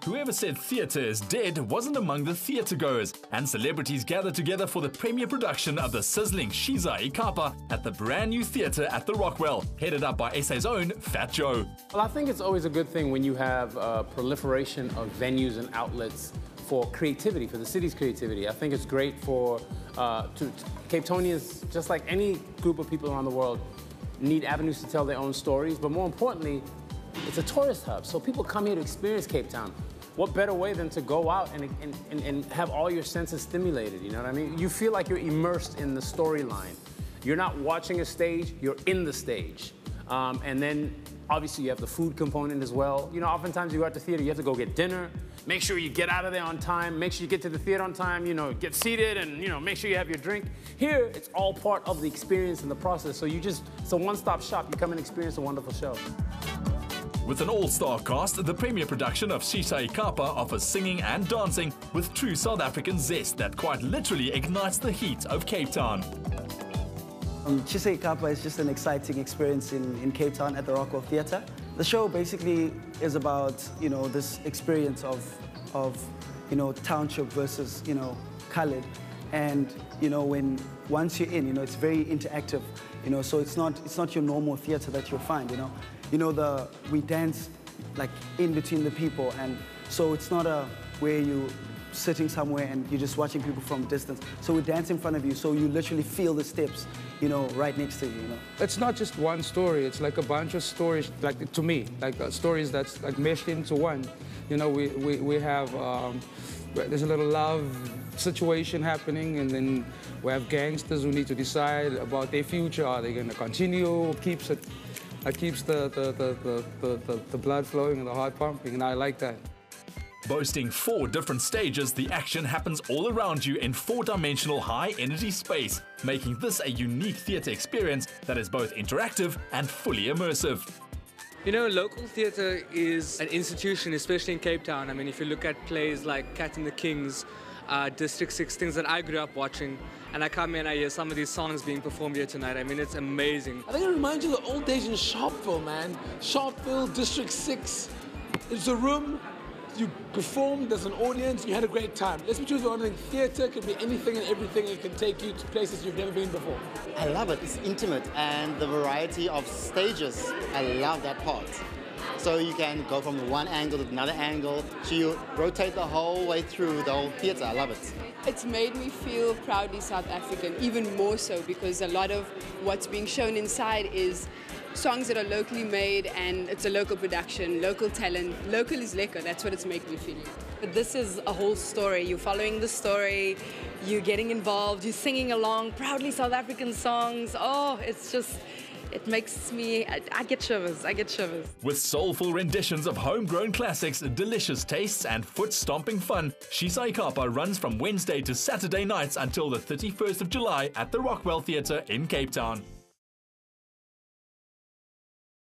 Whoever said theatre is dead wasn't among the theatre-goers, and celebrities gathered together for the premiere production of the sizzling Shiza Ikapa at the brand new theatre at the Rockwell, headed up by SA's own Fat Joe. Well, I think it's always a good thing when you have a proliferation of venues and outlets for creativity, for the city's creativity. I think it's great for Cape Tonians, just like any group of people around the world, need avenues to tell their own stories, but more importantly, it's a tourist hub, so people come here to experience Cape Town. What better way than to go out and have all your senses stimulated, you know what I mean? You feel like you're immersed in the storyline. You're not watching a stage, you're in the stage. And then, obviously, you have the food component as well. You know, oftentimes you go out to theater, you have to go get dinner, make sure you get out of there on time, make sure you get to the theater on time, you know, get seated and, you know, make sure you have your drink. Here, it's all part of the experience and the process, so it's a one-stop shop. You come and experience a wonderful show. With an all-star cast, the premiere production of Shiza Ikapa offers singing and dancing with true South African zest that quite literally ignites the heat of Cape Town. Shiza Ikapa is just an exciting experience in Cape Town at the Rockwell Theatre. The show basically is about, you know, this experience of you know, township versus, you know, coloured. And, you know, once you're in, you know, it's very interactive, you know, so it's not your normal theatre that you'll find, you know. We dance like in between the people, and so it's not where you sitting somewhere and you're just watching people from a distance. So we dance in front of you, so you literally feel the steps, you know, right next to you, you know. It's not just one story, it's like a bunch of stories, like, to me, like stories that's like meshed into one. You know, we have, there's a little love situation happening, and then we have gangsters who need to decide about their future. Are they going to continue? Keeps the blood flowing and the heart pumping, and I like that. Boasting 4 different stages, the action happens all around you in 4-dimensional high-energy space, making this a unique theatre experience that is both interactive and fully immersive. You know, local theatre is an institution, especially in Cape Town. I mean, if you look at plays like Cat and the Kings, District 6, things that I grew up watching, and I come here and I hear some of these songs being performed here tonight. I mean, it's amazing. I think it reminds you of the old days in Sharpeville, man. Sharpeville, District 6. It's a room, you performed, there's an audience, you had a great time. Let's be truthful, I think theatre can be anything and everything. It can take you to places you've never been before. I love it. It's intimate, and the variety of stages, I love that part. So you can go from one angle to another angle, so you rotate the whole way through the whole theatre. I love it. It's made me feel proudly South African, even more so because a lot of what's being shown inside is songs that are locally made, and it's a local production, local talent. Local is lekker, that's what it's making me feel. But this is a whole story. You're following the story, you're getting involved, you're singing along, proudly South African songs. Oh, it's just, it makes me, I get shivers, I get shivers. With soulful renditions of homegrown classics, delicious tastes and foot-stomping fun, Shiza Ikapa runs from Wednesday to Saturday nights until the 31st of July at the Rockwell Theatre in Cape Town.